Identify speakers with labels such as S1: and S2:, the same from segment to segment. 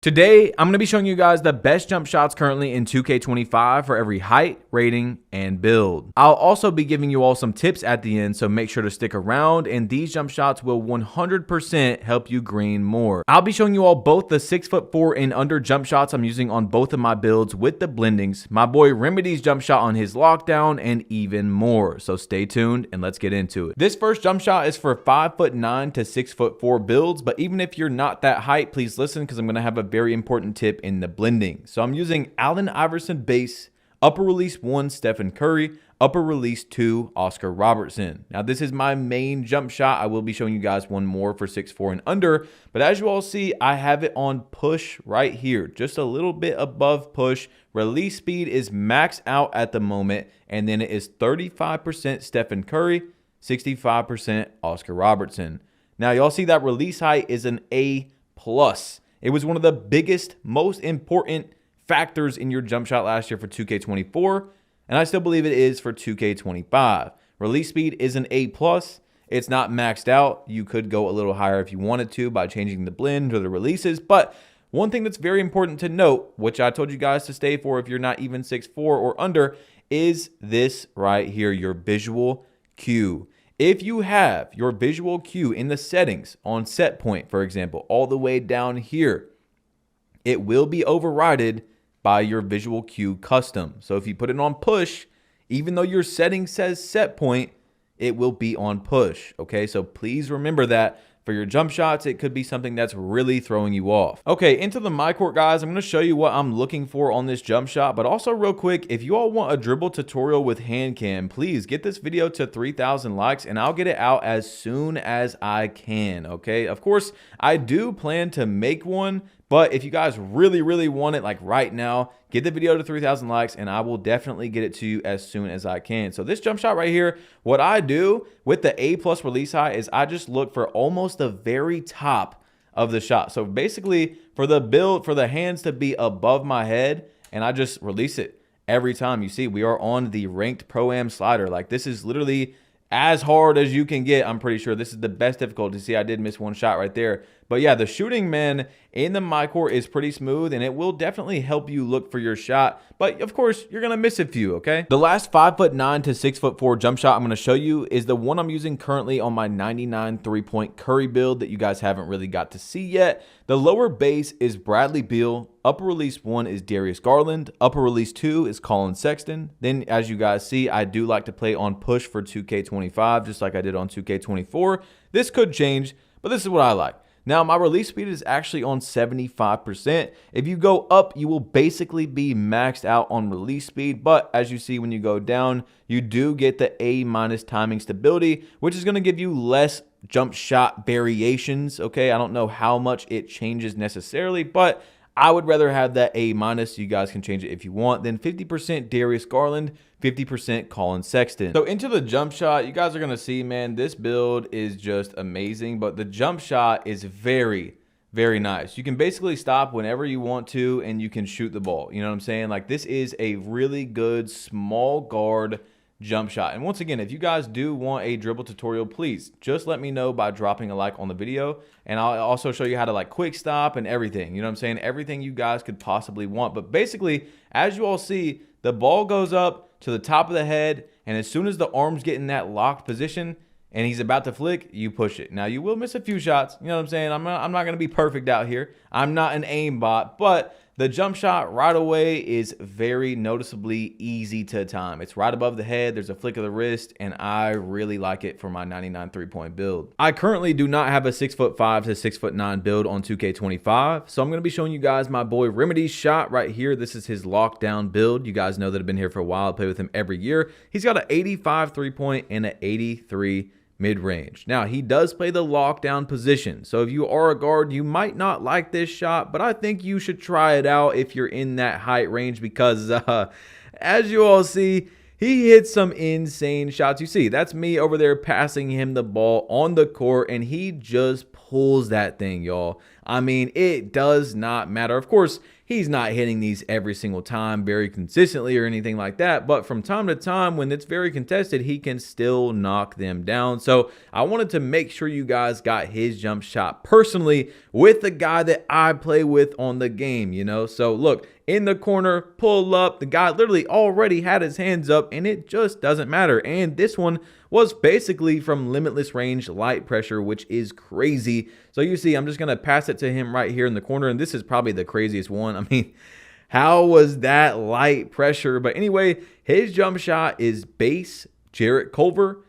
S1: Today, I'm going to be showing you guys the best jump shots currently in 2K25 for every height, rating, and build. I'll also be giving you all some tips at the end, so make sure to stick around, and these jump shots will 100% help you green more. I'll be showing you all both the 6'4" and under jump shots I'm using on both of my builds with the blendings, my boy Remedy's jump shot on his lockdown, and even more. So stay tuned and let's get into it. This first jump shot is for 5'9" to 6'4" builds, but even if you're not that height, please listen because I'm going to have a very important tip in the blending. So I'm using Allen Iverson base, upper release 1 Stephen Curry, upper release 2 Oscar Robertson. Now this is my main jump shot. I will be showing you guys one more for 6'4" and under, but as you all see, I have it on push right here, just a little bit above push. Release speed is maxed out at the moment, and then it is 35% Stephen Curry, 65% Oscar Robertson. Now y'all see that release height is an A+. It was one of the biggest, most important factors in your jump shot last year for 2K24, and I still believe it is for 2K25. Release speed is an A+. It's not maxed out. You could go a little higher if you wanted to by changing the blend or the releases, but one thing that's very important to note, which I told you guys to stay for if you're not even 6'4" or under, is this right here, your visual cue. If you have your visual cue in the settings on set point, for example, all the way down here, it will be overridden by your visual cue custom. So if you put it on push, even though your setting says set point, it will be on push. Okay, so please remember that. For your jump shots, it could be something that's really throwing you off. Okay, into the my court, guys. I'm going to show you what I'm looking for on this jump shot, but also real quick, if you all want a dribble tutorial with hand cam, please get this video to 3,000 likes and I'll get it out as soon as I can. Okay, of course, I do plan to make one, but if you guys really want it like right now, get the video to 3,000 likes and I will definitely get it to you as soon as I can. So this jump shot right here, what I do with the A+ release height is I just look for almost the very top of the shot. So basically for the build, for the hands to be above my head, and I just release it every time. You see, we are on the ranked Pro-Am slider. Like this is literally as hard as you can get. I'm pretty sure this is the best difficulty. See, I did miss one shot right there. But yeah, the shooting, man, in the my court is pretty smooth, and it will definitely help you look for your shot. But of course, you're going to miss a few, okay? The last 5'9" to 6'4" jump shot I'm going to show you is the one I'm using currently on my 99 3-point Curry build that you guys haven't really got to see yet. The lower base is Bradley Beal. Upper release 1 is Darius Garland. Upper release 2 is Colin Sexton. Then, as you guys see, I do like to play on push for 2K25, just like I did on 2K24. This could change, but this is what I like. Now, my release speed is actually on 75%. If you go up, you will basically be maxed out on release speed. But as you see, when you go down, you do get the A- timing stability, which is going to give you less jump shot variations. Okay, I don't know how much it changes necessarily, but I would rather have that A-. You guys can change it if you want. Then 50% Darius Garland, 50% Colin Sexton. So into the jump shot, you guys are going to see, man, this build is just amazing. But the jump shot is very nice. You can basically stop whenever you want to and you can shoot the ball. You know what I'm saying? Like this is a really good small guard jump shot. And once again, if you guys do want a dribble tutorial, please just let me know by dropping a like on the video, and I'll also show you how to like quick stop and everything. You know what I'm saying? Everything you guys could possibly want. But basically, as you all see, the ball goes up to the top of the head, and as soon as the arms get in that locked position and he's about to flick, you push it. Now you will miss a few shots. You know what I'm saying? I'm not going to be perfect out here. I'm not an aim bot, but the jump shot right away is very noticeably easy to time. It's right above the head. There's a flick of the wrist, and I really like it for my 99 3-point build. I currently do not have a 6'5" to 6'9" build on 2K25, so I'm going to be showing you guys my boy Remedy's shot right here. This is his lockdown build. You guys know that I've been here for a while. I play with him every year. He's got an 85 3-point and an 83 mid-range. Now, he does play the lockdown position, so if you are a guard, you might not like this shot, but I think you should try it out if you're in that height range because, as you all see, he hits some insane shots. You see, that's me over there passing him the ball on the court, and he just pulls that thing, y'all. I mean, it does not matter. Of course, he's not hitting these every single time very consistently or anything like that, but from time to time when it's very contested, he can still knock them down. So I wanted to make sure you guys got his jump shot personally with the guy that I play with on the game, you know? So look, in the corner, pull up, the guy literally already had his hands up and it just doesn't matter. And this one was basically from limitless range light pressure, which is crazy. So you see, I'm just going to pass it to him right here in the corner. And this is probably the craziest one. I mean, how was that light pressure? But anyway, his jump shot is base Jarrett Culver,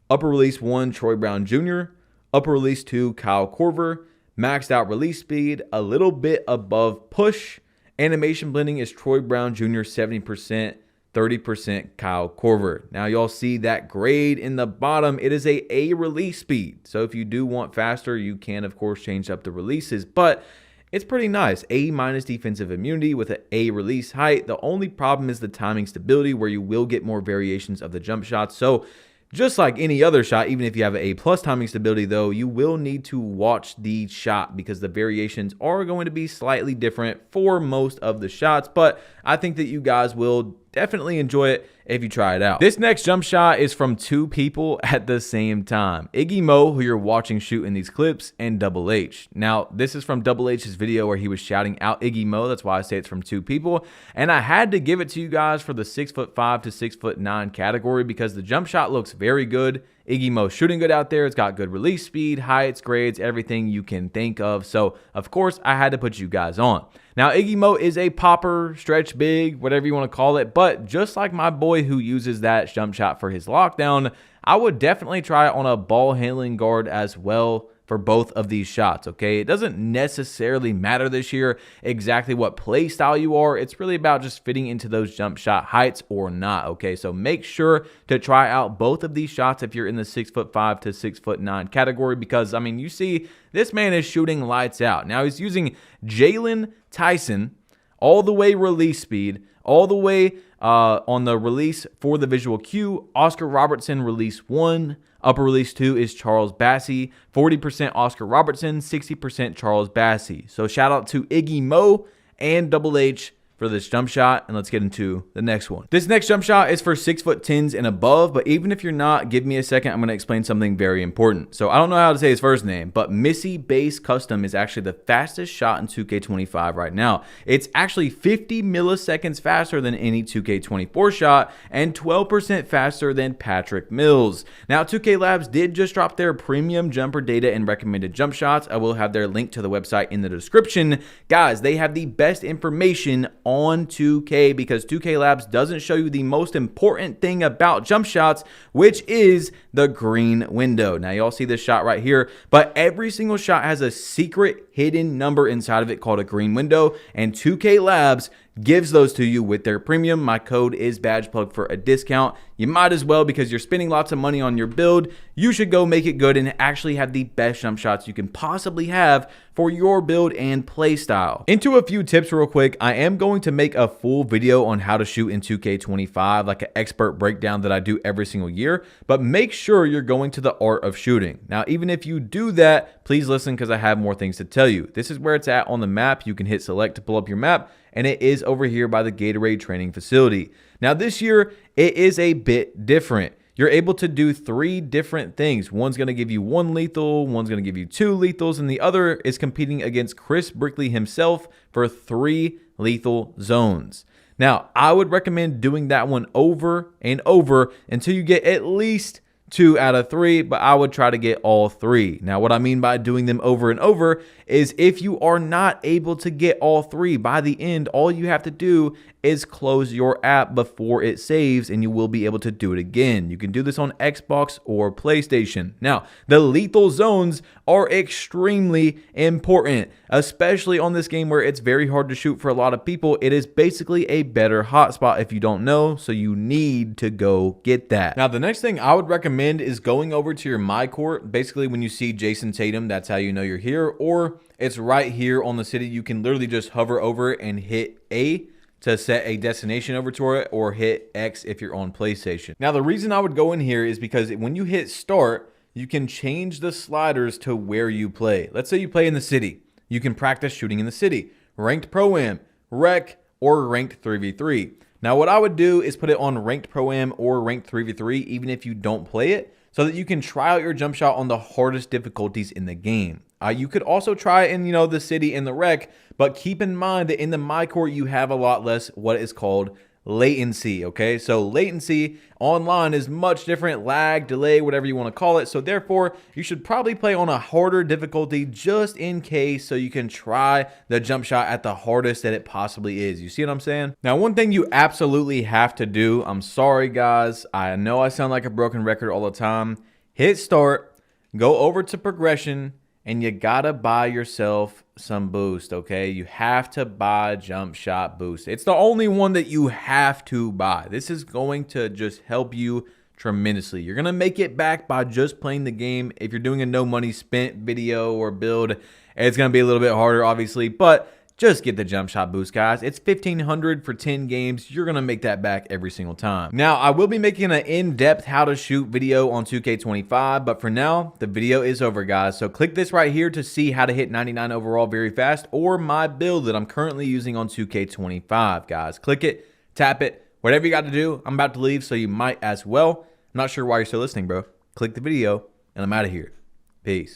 S1: upper release 1 Troy Brown Jr., upper release 2 Kyle Korver, maxed out release speed, a little bit above push. Animation blending is Troy Brown Jr. 70%, 30% Kyle Korver. Now y'all see that grade in the bottom. It is a release speed. So if you do want faster, you can of course change up the releases, but it's pretty nice. A- defensive immunity with an A release height. The only problem is the timing stability where you will get more variations of the jump shots. So just like any other shot, even if you have an A+ timing stability though, you will need to watch the shot because the variations are going to be slightly different for most of the shots, but I think that you guys will definitely enjoy it if you try it out. This next jump shot is from 2 people at the same time. Iggy Mo, who you're watching shoot in these clips, and Double H. Now, this is from Double H's video where he was shouting out Iggy Mo. That's why I say it's from 2 people. And I had to give it to you guys for the 6'5" to 6'9" category because the jump shot looks very good. Iggy Mo shooting good out there. It's got good release speed, heights, grades, everything you can think of. So, of course, I had to put you guys on. Now, Iggy Mo is a popper, stretch big, whatever you want to call it. But just like my boy who uses that jump shot for his lockdown, I would definitely try it on a ball handling guard as well for both of these shots, okay? It doesn't necessarily matter this year exactly what play style you are. It's really about just fitting into those jump shot heights or not, okay? So make sure to try out both of these shots if you're in the 6'5" to 6'9" category because, I mean, you see this man is shooting lights out. Now he's using Jalen Tyson, all the way release speed, all the way on the release for the visual cue. Oscar Robertson release 1. Upper release 2 is Charles Bassey. 40% Oscar Robertson, 60% Charles Bassey. So shout out to Iggy Mo and Double H for this jump shot, and let's get into the next one. This next jump shot is for 6'10" and above, but even if you're not, give me a second. I'm going to explain something very important. So I don't know how to say his first name, but Missy Base Custom is actually the fastest shot in 2K25 right now. It's actually 50 milliseconds faster than any 2K24 shot and 12% faster than Patrick Mills. Now, 2K Labs did just drop their premium jumper data and recommended jump shots. I will have their link to the website in the description. Guys, they have the best information on 2K because 2K Labs doesn't show you the most important thing about jump shots, which is the green window. Now, y'all see this shot right here, but every single shot has a secret hidden number inside of it called a green window, and 2K Labs gives those to you with their premium. My code is BadgePlug for a discount. You might as well because you're spending lots of money on your build. You should go make it good and actually have the best jump shots you can possibly have for your build and play style. Into a few tips real quick. I am going to make a full video on how to shoot in 2K25, like an expert breakdown that I do every single year, but make sure you're going to the art of shooting. Now, even if you do that, please listen because I have more things to tell you. This is where it's at on the map. You can hit select to pull up your map, and it is over here by the Gatorade training facility. Now this year, it is a bit different. You're able to do 3 different things. One's going to give you 1 lethal, one's going to give you 2 lethals, and the other is competing against Chris Brickley himself for 3 lethal zones. Now, I would recommend doing that one over and over until you get at least 2 out of 3, but I would try to get all 3. Now, what I mean by doing them over and over is if you are not able to get all 3 by the end, all you have to do is close your app before it saves and you will be able to do it again. You can do this on Xbox or PlayStation. Now, the lethal zones are extremely important, especially on this game where it's very hard to shoot for a lot of people. It is basically a better hotspot if you don't know, so you need to go get that. Now, the next thing I would recommend is going over to your My Court. Basically, when you see Jason Tatum, that's how you know you're here, or it's right here on the city. You can literally just hover over and hit A to set a destination over to it, or hit X if you're on PlayStation. Now, the reason I would go in here is because when you hit start, you can change the sliders to where you play. Let's say you play in the city. You can practice shooting in the city. Ranked Pro-Am, rec, or ranked 3v3. Now what I would do is put it on ranked pro-am or ranked 3v3 even if you don't play it, so that you can try out your jump shot on the hardest difficulties in the game. You could also try it in, the city in the rec, but keep in mind that in the my court you have a lot less what is called latency, okay? So latency online is much different, lag, delay, whatever you want to call it. So therefore, you should probably play on a harder difficulty just in case, so you can try the jump shot at the hardest that it possibly is. You see what I'm saying? Now, one thing you absolutely have to do, I'm sorry guys, I know I sound like a broken record all the time, hit start, go over to progression, and you gotta buy yourself some boost, okay? You have to buy jump shot boost. It's the only one that you have to buy. This is going to just help you tremendously. You're gonna make it back by just playing the game. If you're doing a no money spent video or build, it's gonna be a little bit harder, obviously, but just get the jump shot boost, guys. It's 1,500 for 10 games. You're going to make that back every single time. Now, I will be making an in-depth how to shoot video on 2K25, but for now, the video is over, guys. So click this right here to see how to hit 99 overall very fast, or my build that I'm currently using on 2K25, guys. Click it, tap it, whatever you got to do. I'm about to leave, so you might as well. I'm not sure why you're still listening, bro. Click the video, and I'm out of here. Peace.